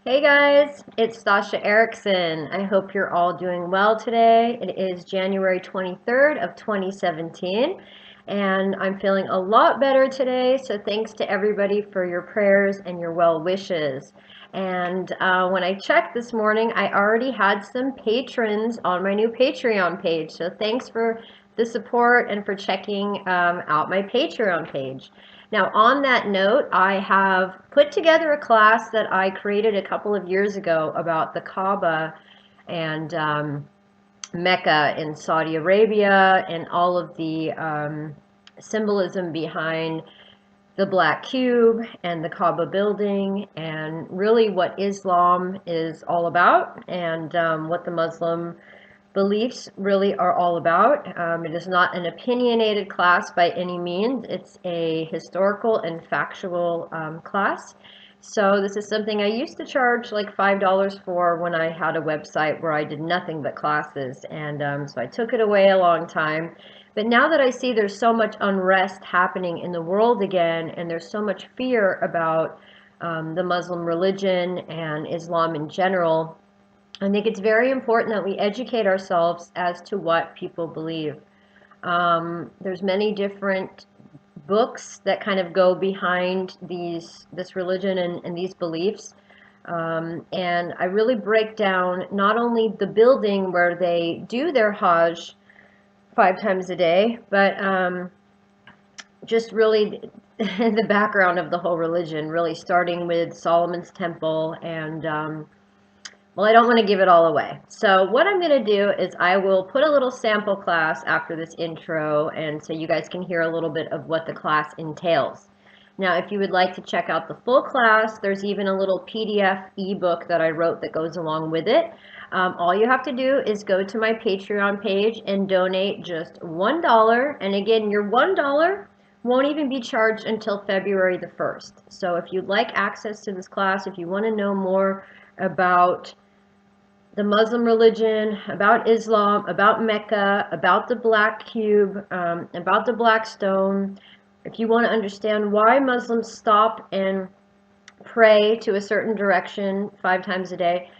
Hey guys, it's Sasha Erickson. I hope you're all doing well today. It is January 23rd of 2017 and I'm feeling a lot better today. So thanks to everybody for your prayers and your well wishes. And when I checked this morning, I already had some patrons on my new Patreon page. So thanks for the support and for checking out my Patreon page. Now, on that note, I have put together a class that I created a couple of years ago about the Kaaba and Mecca in Saudi Arabia and all of the symbolism behind the Black Cube and the Kaaba building and really what Islam is all about and what the Muslim beliefs really are all about. It is not an opinionated class by any means. It's a historical and factual class. So this is something I used to charge like $5 for when I had a website where I did nothing but classes. And so I took it away a long time. But now that I see there's so much unrest happening in the world again, and there's so much fear about the Muslim religion and Islam in general, I think it's very important that we educate ourselves as to what people believe. There's many different books that kind of go behind this religion and these beliefs. And I really break down not only the building where they do their Hajj 5 times a day, but just really the background of the whole religion, really starting with Solomon's temple and well, I don't want to give it all away. So what I'm going to do is I will put a little sample class after this intro, and so you guys can hear a little bit of what the class entails. Now, if you would like to check out the full class, there's even a little PDF ebook that I wrote that goes along with it. All you have to do is go to my Patreon page and donate just $1. And again, your $1 won't even be charged until February the 1st. So if you'd like access to this class, if you want to know more about the Muslim religion, about Islam, about Mecca, about the Black Cube, about the Black Stone. If you want to understand why Muslims stop and pray to a certain direction 5 times a day,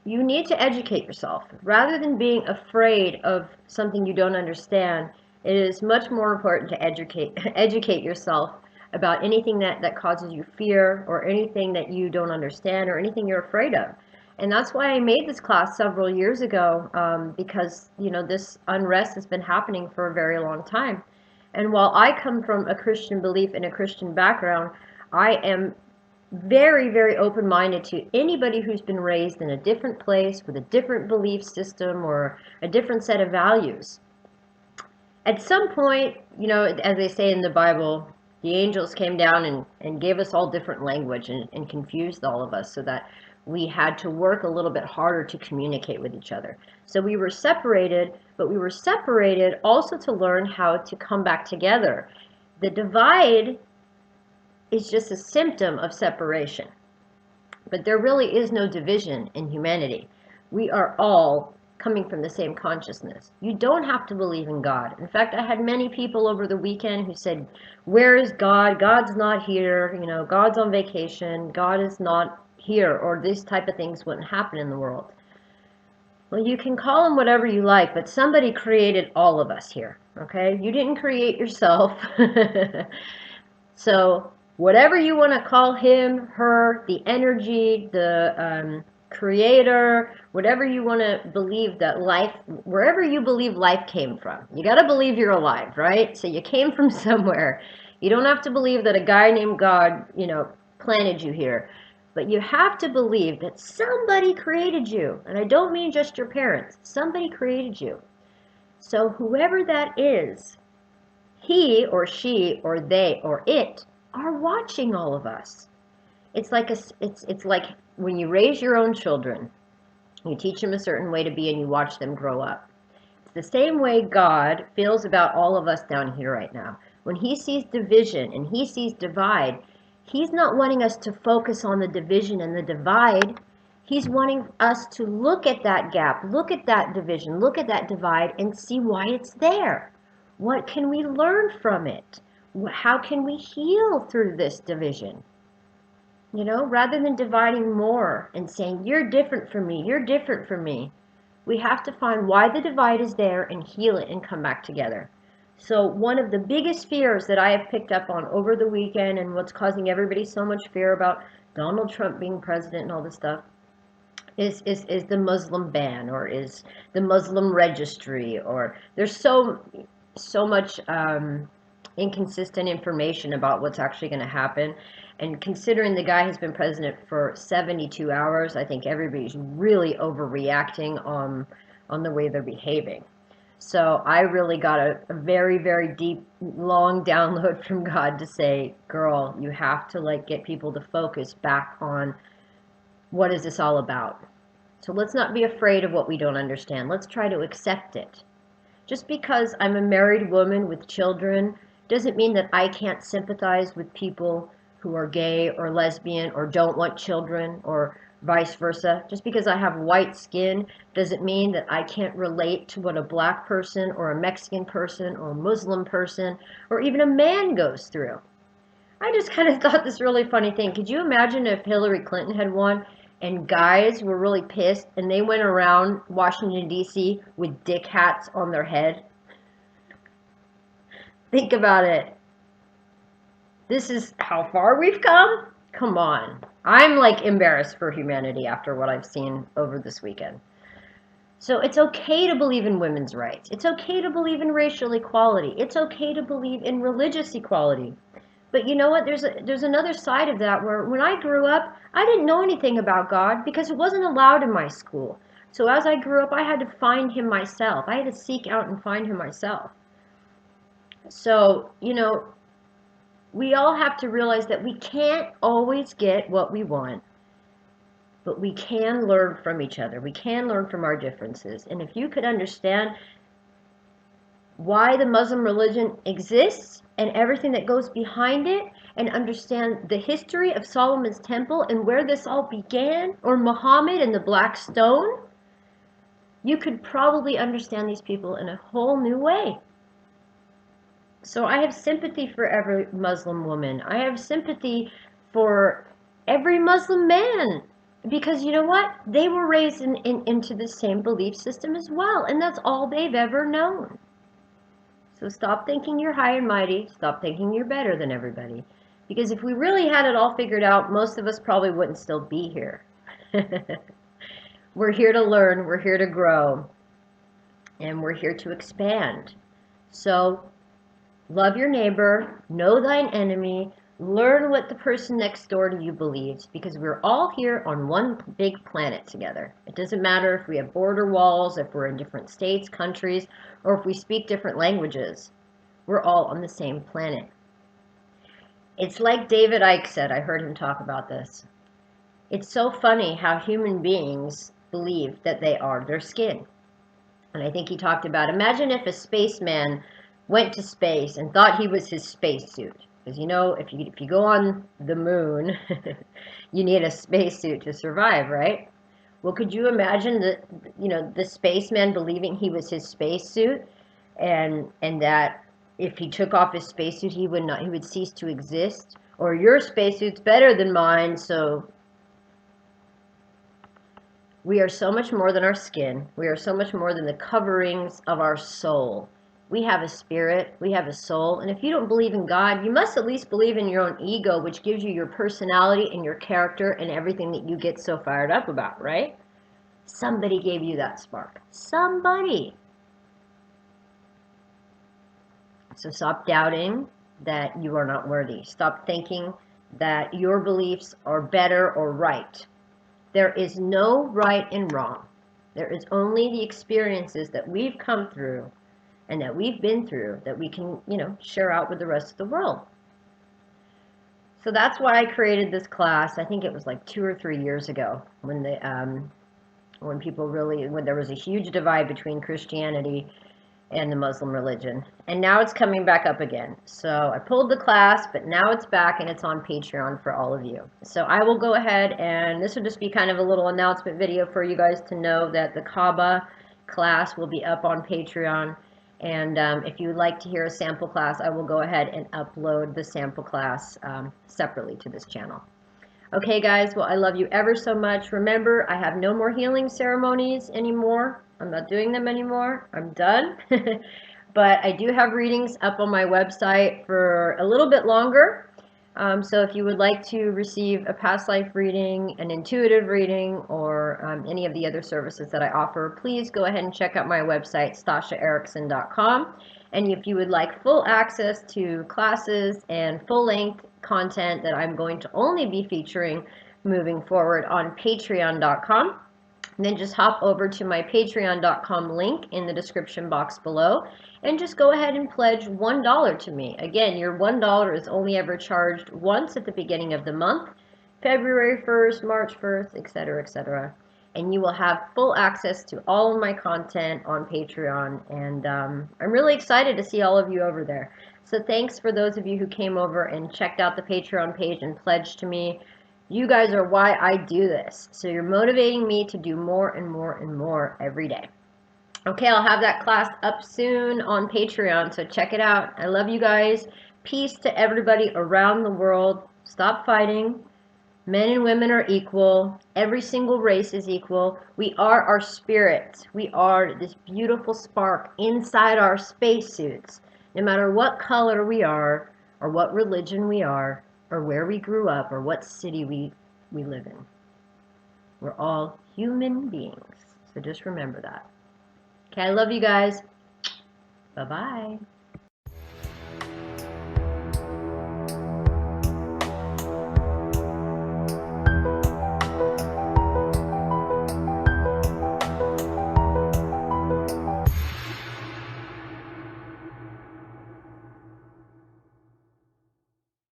you need to educate yourself. Rather than being afraid of something you don't understand, it is much more important to educate yourself about anything that causes you fear or anything that you don't understand or anything you're afraid of. And that's why I made this class several years ago, because, you know, this unrest has been happening for a very long time. And while I come from a Christian belief and a Christian background, I am very, very open-minded to anybody who's been raised in a different place with a different belief system or a different set of values. At some point, you know, as they say in the Bible, the angels came down and gave us all different language and confused all of us so that we had to work a little bit harder to communicate with each other. So we were separated, but we were separated also to learn how to come back together. The divide is just a symptom of separation. But there really is no division in humanity. We are all coming from the same consciousness. You don't have to believe in God. In fact, I had many people over the weekend who said, "Where is God? God's not here. You know, God's on vacation. God is not here," or these type of things wouldn't happen in the world. Well, you can call him whatever you like, but somebody created all of us here, okay? You didn't create yourself. So whatever you want to call him, her, the energy, the creator, whatever you want to believe that life, wherever you believe life came from, you got to believe you're alive, right? So you came from somewhere. You don't have to believe that a guy named God, you know, planted you here. But you have to believe that somebody created you. And I don't mean just your parents. Somebody created you. So whoever that is, he or she or they or it are watching all of us. It's like it's like when you raise your own children, you teach them a certain way to be and you watch them grow up. It's the same way God feels about all of us down here right now. When he sees division and he sees divide, he's not wanting us to focus on the division and the divide. He's wanting us to look at that gap, look at that division, look at that divide and see why it's there. What can we learn from it? How can we heal through this division? You know, rather than dividing more and saying, you're different from me, you're different from me, we have to find why the divide is there and heal it and come back together. So one of the biggest fears that I have picked up on over the weekend, and what's causing everybody so much fear about Donald Trump being president and all this stuff, is the Muslim ban, or is the Muslim registry, or there's so much inconsistent information about what's actually going to happen. And considering the guy has been president for 72 hours, I think everybody's really overreacting on the way they're behaving. So I really got a very, very deep, long download from God to say, girl, you have to like get people to focus back on what is this all about. So let's not be afraid of what we don't understand. Let's try to accept it. Just because I'm a married woman with children doesn't mean that I can't sympathize with people who are gay or lesbian or don't want children, or vice versa. Just because I have white skin doesn't mean that I can't relate to what a black person or a Mexican person or a Muslim person or even a man goes through. I just kind of thought this really funny thing. Could you imagine if Hillary Clinton had won and guys were really pissed and they went around Washington, D.C. with dick hats on their head? Think about it. This is how far we've come? Come on. I'm like embarrassed for humanity after what I've seen over this weekend. So it's okay to believe in women's rights. It's okay to believe in racial equality. It's okay to believe in religious equality. But you know what? There's another side of that where when I grew up, I didn't know anything about God because it wasn't allowed in my school. So as I grew up, I had to find him myself. I had to seek out and find him myself. So, you know, we all have to realize that we can't always get what we want, but we can learn from each other. We can learn from our differences. And if you could understand why the Muslim religion exists and everything that goes behind it, and understand the history of Solomon's temple and where this all began, or Muhammad and the black stone, you could probably understand these people in a whole new way. So I have sympathy for every Muslim woman. I have sympathy for every Muslim man. Because you know what? They were raised into the same belief system as well. And that's all they've ever known. So stop thinking you're high and mighty. Stop thinking you're better than everybody. Because if we really had it all figured out, most of us probably wouldn't still be here. We're here to learn. We're here to grow. And we're here to expand. So love your neighbor, know thine enemy, learn what the person next door to you believes, because we're all here on one big planet together. It doesn't matter if we have border walls, if we're in different states, countries, or if we speak different languages. We're all on the same planet. It's like David Icke said, I heard him talk about this. It's so funny how human beings believe that they are their skin. And I think he talked about, imagine if a spaceman went to space and thought he was his spacesuit. Because you know, if you go on the moon, you need a spacesuit to survive, right? Well, could you imagine the spaceman believing he was his spacesuit, and that if he took off his spacesuit, he would cease to exist? Or your spacesuit's better than mine, so we are so much more than our skin. We are so much more than the coverings of our soul. We have a spirit, we have a soul, and if you don't believe in God, you must at least believe in your own ego, which gives you your personality and your character and everything that you get so fired up about, right? Somebody gave you that spark. Somebody. So stop doubting that you are not worthy. Stop thinking that your beliefs are better or right. There is no right and wrong. There is only the experiences that we've come through and that we've been through that we can, share out with the rest of the world. So that's why I created this class. I think it was like 2 or 3 years ago when there was a huge divide between Christianity and the Muslim religion. And now it's coming back up again. So I pulled the class, but now it's back and it's on Patreon for all of you. So I will go ahead, and this will just be kind of a little announcement video for you guys to know that the Kaaba class will be up on Patreon. And if you would like to hear a sample class, I will go ahead and upload the sample class separately to this channel. Okay, guys, well, I love you ever so much. Remember, I have no more healing ceremonies anymore. I'm not doing them anymore. I'm done. But I do have readings up on my website for a little bit longer. So if you would like to receive a past life reading, an intuitive reading, or any of the other services that I offer, please go ahead and check out my website, stashaerickson.com. And if you would like full access to classes and full-length content that I'm going to only be featuring moving forward on patreon.com, then just hop over to my patreon.com link in the description box below and just go ahead and pledge $1 to me. Again, your $1 is only ever charged once at the beginning of the month, February 1st, March 1st, etc., etc. And you will have full access to all of my content on Patreon. And I'm really excited to see all of you over there. So thanks for those of you who came over and checked out the Patreon page and pledged to me. You guys are why I do this. So you're motivating me to do more and more and more every day. Okay, I'll have that class up soon on Patreon, so check it out. I love you guys. Peace to everybody around the world. Stop fighting. Men and women are equal. Every single race is equal. We are our spirits. We are this beautiful spark inside our spacesuits. No matter what color we are, or what religion we are, or where we grew up, or what city we live in. We're all human beings. So just remember that. Okay, I love you guys. Bye-bye.